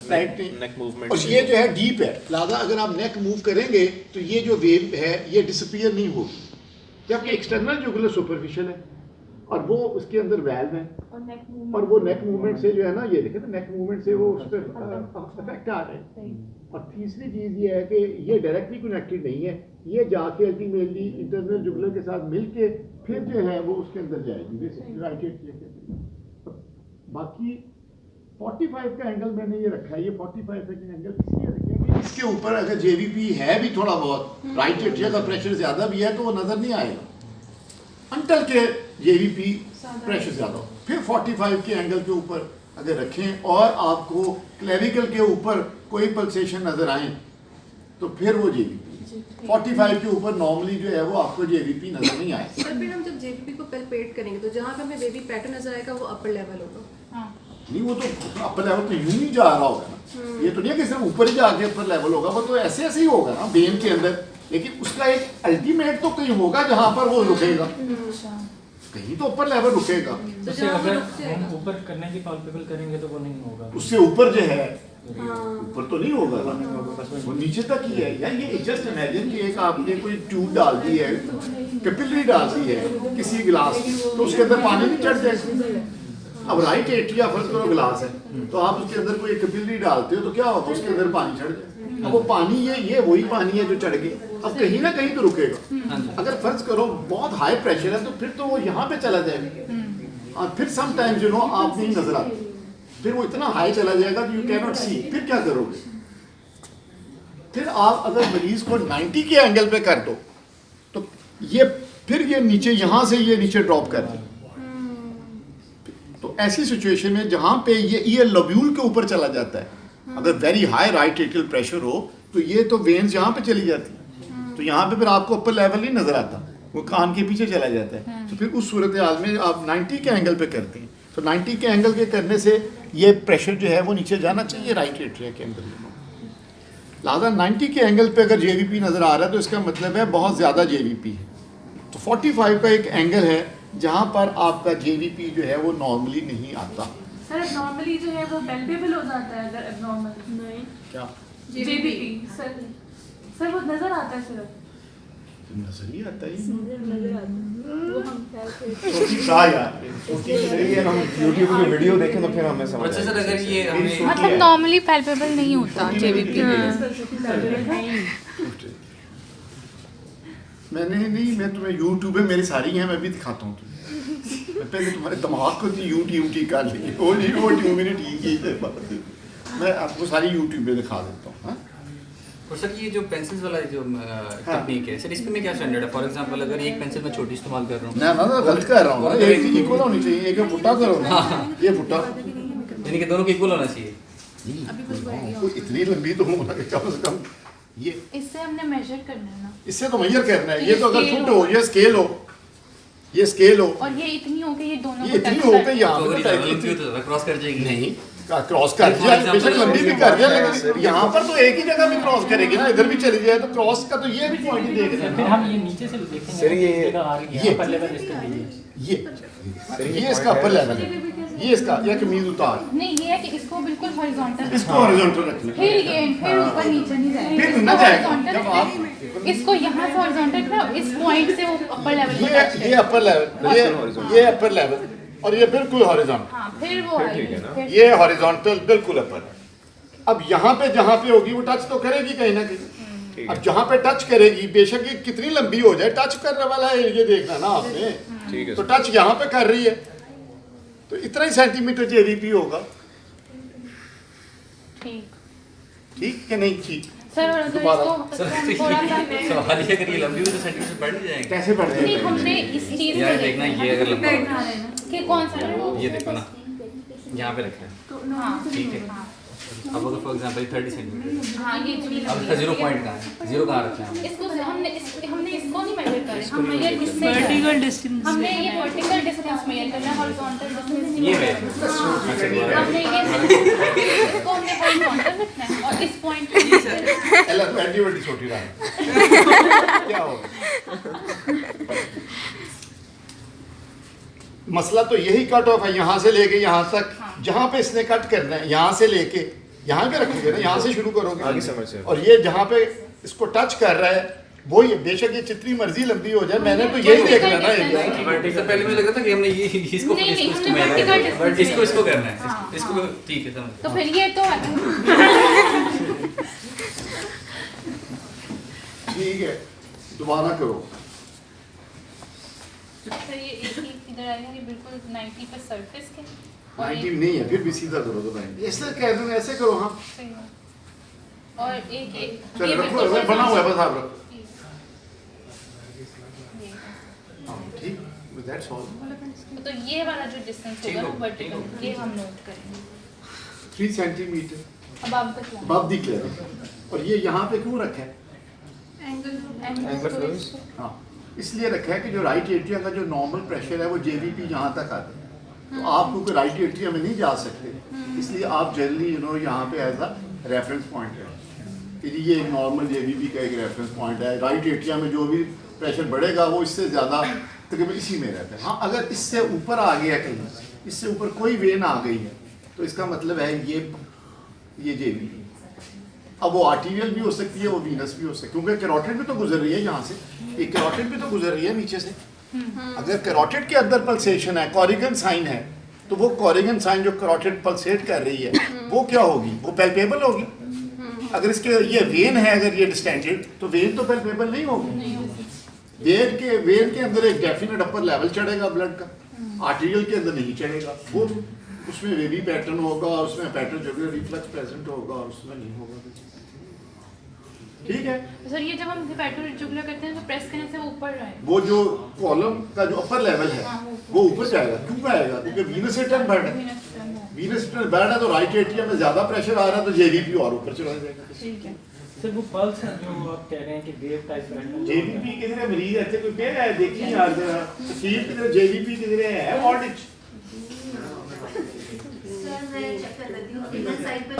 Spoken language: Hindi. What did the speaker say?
राइट नेक मूवमेंट, और ये जो है डीप है, लिहाजा अगर आप नेक मूव करेंगे तो ये जो वेव है ये डिसअपीयर नहीं होगी, जबकि एक्सटर्नल जुगुलर सुपरफिशियल है और वो उसके अंदर वैल्व है और वो नेक मूवमेंट से जो है ना, ये देखें तो नेक मूवमेंट से वो उस पर इफेक्ट आ रहे हैं। और तीसरी चीज़ ये है कि ये डायरेक्टली कनेक्टेड नहीं है, ये जाके अल्टीमेटली इंटरनल जुगुलर के साथ मिलके फिर जो है वो उसके अंदर जाएगी राइट। बाकी 45 का एंगल मैंने ये रखा है, ये 45 का एंगल इसलिए रखा है कि इसके ऊपर अगर जेवीपी है भी थोड़ा बहुत, राइट एट्रिया का प्रेशर ज़्यादा भी है तो वो नज़र नहीं आएगा अंटल के जेवीपी प्रेशर ज़्यादा हो। फिर 45 के एंगल के ऊपर अगर रखें और आपको क्लेविकल के ऊपर कोई पल्सेशन नज़र आए तो फिर वो जेवीपी 45 के ऊपर नॉर्मली जो है वो आपको जेवीपी नज़र नहीं आएगा। सर फिर हम जब जेवीपी को पैल्पेट करेंगे तो जहाँ पे हमें बेबी पैटर्न नजर आएगा वो अपर लेवल होगा। नहीं वो तो अपर लेवल तो यूं ही जा रहा होगा ना, ये तो नहीं है कि सिर्फ ऊपर ही जाके अपर लेवल होगा, वो तो ऐसे ऐसे ही होगा ना बेन के अंदर, लेकिन उसका एक अल्टीमेट तो कहीं होगा जहाँ पर वो रुकेगा, कहीं तो ऊपर लेवल रुकेगा। तो उससे जहाँ वो अगर रुक जाएगा हम ऊपर करने की पाल्पेबल करेंगे तो वो नहीं होगा, उससे ऊपर जो है ऊपर तो नहीं होगा ना, वो नीचे तक ही है। या ये जस्ट इमेजिन कि एक आपने कोई ट्यूब डाल दी है, कैपिलरी डाल दी है किसी गिलास की, तो उसके अंदर पानी नहीं चढ़ जाएगा। अब राइट एट्रिया फर्ज करो गिलास है तो आप उसके अंदर कोई कैपिलरी डालते हो तो क्या होगा, उसके अंदर पानी चढ़ जाए। अब वो पानी ये वही पानी है जो चढ़ गया, अब कहीं ना कहीं तो रुकेगा। अगर फर्ज करो बहुत हाई प्रेशर है तो फिर तो वो यहाँ पे चला जाएगा और फिर सम टाइम्स यू नो आप नहीं नजर आते, फिर वो इतना हाई चला जाएगा कि यू कैन नॉट सी, फिर क्या करोगे? फिर आप अगर मरीज को 90 के एंगल पे कर दो तो ये फिर ये नीचे यहाँ से ये नीचे ड्रॉप कर दे, तो ऐसी सिचुएशन में जहाँ पे ये लोब्यूल के ऊपर चला जाता है, अगर very high right atrial pressure हो तो ये तो वेन्स यहाँ पे चली जाती है, तो यहाँ पे फिर आपको अपर लेवल नहीं नजर आता, वो कान के पीछे चला जाता है। तो फिर उस सूरत हाल में आप 90 के एंगल पे करते हैं, तो 90 के एंगल के करने से ये प्रेशर जो है वो नीचे जाना चाहिए राइट एट्रिया के अंदर। लिहाजा 90 के एंगल पे अगर जेवीपी नज़र आ रहा है तो इसका मतलब है बहुत ज़्यादा जेवीपी है। तो 45 का एक एंगल है जहाँ पर आपका जेवीपी जो है वो नॉर्मली नहीं आता। सर नॉर्मली जो है वो पैल्पेबल हो जाता है, अगर एबनॉर्मल नहीं क्या जेबीपी सर वो नजर आता है सिर्फ नजर ही आता है यूट्यूब की वीडियो देखें तो फिर हमें समझ अच्छा सर, अगर ये मतलब नॉर्मली पैल्पेबल नहीं होता जेबीपी। मैंने नहीं, मैं तुम्हें यूट्यूब पे मेरी सारी हैं, मैं भी दिखाता हूँ तुम्हें। मैं पहले तुम्हारे दिमाग को यूट्यूब कर ली, वो ट्यूब ही ठीक है, मैं आपको सारी यूट्यूब पे दिखा देता हूँ। हाँ? और सर ये जो पेंसिल्स वाला जो टेक्निक है सर, इसमें में क्या स्टैंडर्ड है? फॉर एग्जांपल अगर एक पेंसिल मैं छोटी इस्तेमाल कर रहा हूँ ना गलत कर रहा हूँ, एक इक्वल होनी चाहिए, एक फुटा करो ना, ये फुटा यानी कि दोनों को इक्वल होना चाहिए। वो इतनी लंबी तो होना कि कम से कम ये, इससे हमने मेजर करना है ना, इससे तो मेजर करना है। ये तो अगर फुट हो, ये स्केल हो, ये स्केल हो, और ये इतनी हो गई, ये दोनों ये को इतनी टच हो कर गई यहाँ तो अगर पे, ये लंबी हो तो क्रॉस कर जाएगी? नहीं क्रॉस कर दिया, बेशक लंबी भी कर दिया, लेकिन यहाँ पर तो एक ही जगह भी क्रॉस करेगी ना, इधर भी चली जाए तो क्रॉस का तो ये भी पॉइंट ही देखना फिर है। हम ये नीचे से देखेंगे सर, ये जगह आ रही है, अपर लेवल इसका दीजिए। ये इसका अपर लेवल है, ये इसका ये कमीज उतार, नहीं, ये है कि इसको बिल्कुल हॉरिजॉन्टल, इसको हॉरिजॉन्टल रखना है, फिर ऊपर नीचे नहीं जाएगा, फिर इसको ना जाएगा। horizontal जब आप इसको यहाँ से हॉरिजॉन्टल रखना, इस पॉइंट से वो अपर लेवल को टच ये अपर लेवल, ये अपर लेवल और ये बिल्कुल हॉरिजॉन्टल, हाँ, फिर वो आएगी, फिर ये हॉरिजॉन्टल बिल्कुल अपर। अब यहाँ पे जहाँ पे होगी वो टच तो करेगी कहीं ना कहीं। अब जहाँ पे टच करेगी, बेशक ये कितनी लंबी हो जाए, टच करने वाला है ये देखना ना आपने, ठीक है तो टच यहाँ पे कर रही है तो इतना ही सेंटीमीटर जेवीपी होगा, ठीक है नहीं? ठीक सर, और अगर इसको थोड़ा सा सवाल ये अगर ये लंबी हो तो सेंटीमीटर बढ़ नहीं जाएंगे? कैसे बढ़ नहीं, जाएगा? हमने इस चीज यार को देखना, देखना ये अगर लंबा हो, बैठना है ना कि कौन सा है। ये देखो ना, यहाँ पे रखा है, तो हाँ, ठीक है। अब अगर फॉर एग्जांपल 30 सेंटीमीटर, हाँ, ये चीज अब इसका 0 पॉइंट कहाँ है? 0 कहाँ रखना है? इसको हमने इसको नहीं मेजर कर रहे, हम मेजर इससे वर्टिकल डिस्टेंस, हमने ये वर्टिकल डिस्टेंस मेजर करना है, हॉरिजॉन्टल डिस्टेंस ये है। हमने ये इसको हमने हॉरिजॉन्टल रखना है और इस पॉइंट पे एला तो एंटी बड़ी छोटी रहा क्या होगा? मसला तो यही कट ऑफ है, यहाँ से लेके यहाँ तक, जहाँ पे इसने कट करना है यहाँ से लेके यहाँ पे रखोगे ना, यहाँ से शुरू करोगे आगे समझ से। और ये जहाँ पे इसको टच कर रहा है वो ये बेशक ये जितनी मर्जी लंबी हो जाए, मैंने तो यही देखना है ना ये। इससे पहले मुझे लग रहा था कि हमने ये इसको नहीं, नहीं, इसको हमने vertical distance बट इसको करना है हाँ, इसको ठीक है समझ तो फिर ये तो ठीक है, दोबारा करो। सर ये एक ही इधर आएगा ये बिल्कुल 90 पे सरफेस के और 90 एक- नहीं है, फिर भी सीधा करो तो 90। ऐसे कह दो, ऐसे करो। हाँ सही है। और एक एक चलो ये रखो, बिल्कुल अगर बना हुआ है बस आप रखो। ये। हाँ ठीक, दैट्स ऑल। तो ये वाला जो डिस्टेंस ठीक होगा हो, वो वर्टिकल ये हम नोट करेंगे 3 सेंटीमीटर अब आप बतलाएं अब दिख ले। और ये यहाँ पे क्यों रखा है? Angle flows. हाँ इसलिए रखा है कि जो राइट एट्रियम का जो नॉर्मल प्रेशर है वो जेवीपी यहाँ तक आता है, तो आप क्योंकि राइट एट्रियम में नहीं जा सकते, इसलिए आप जनरली यहाँ पे एज अ रेफरेंस पॉइंट है कि जी ये एक नॉर्मल जेवीपी का एक रेफरेंस पॉइंट है। राइट एट्रियम में जो भी प्रेशर बढ़ेगा वो इससे ज़्यादा तकरीबन इसी में रहता है। हाँ अगर इससे ऊपर आ गया कहीं, इससे ऊपर कोई वेन आ गई है तो इसका मतलब है ये जेवीपी। अब वो आर्टीरियल भी हो सकती है, वो वीनस भी हो सकती है, क्योंकि कैरोटिड भी तो गुजर रही है यहाँ से, एक कैरोटिड भी तो गुजर रही है नीचे से। अगर कैरोटिड के अंदर पल्सेशन है, कॉरिगन साइन है, तो वो कॉरिगन साइन जो कैरोटिड पल्सेट कर रही है वो क्या होगी? वो पैल्पेबल होगी। अगर इसके ये वेन है, अगर ये डिस्टेंडेड, तो वेन तो पैल्पेबल नहीं होगी। वेन के अंदर एक डेफिनेट अपर लेवल चढ़ेगा ब्लड का, आर्टीरियल के अंदर नहीं चढ़ेगा। वो उसमें वेवी पैटर्न होगा, उसमें पैटर्न जो रिफ्लक्स प्रेजेंट होगा, उसमें नहीं होगा। ठीक है, सर ये जब हम हेपेटोरेटिकुलर करते हैं तो प्रेस करने से वो ऊपर आएगा। वो जो कॉलम का जो अपर लेवल है हाँ, वो ऊपर जाएगा। क्यों आएगा? क्योंकि वीनस रिटर्न बढ़ है, वीनस रिटर्न बढ़ है तो राइट एट्रियम में ज्यादा प्रेशर आ रहा है तो जेवीपी और ऊपर चला जाएगा। ठीक है सर वो पल्स है जो आप कह रहे हैं कि वेव टाइप पैटर्न जेवीपी किधर मरीज ऐसे कोई पे है देखिए यार जरा तकलीफ किधर जेवीपी किधर है वार्ड सर मैं चेक कर लेती हूँ इधर साइड पे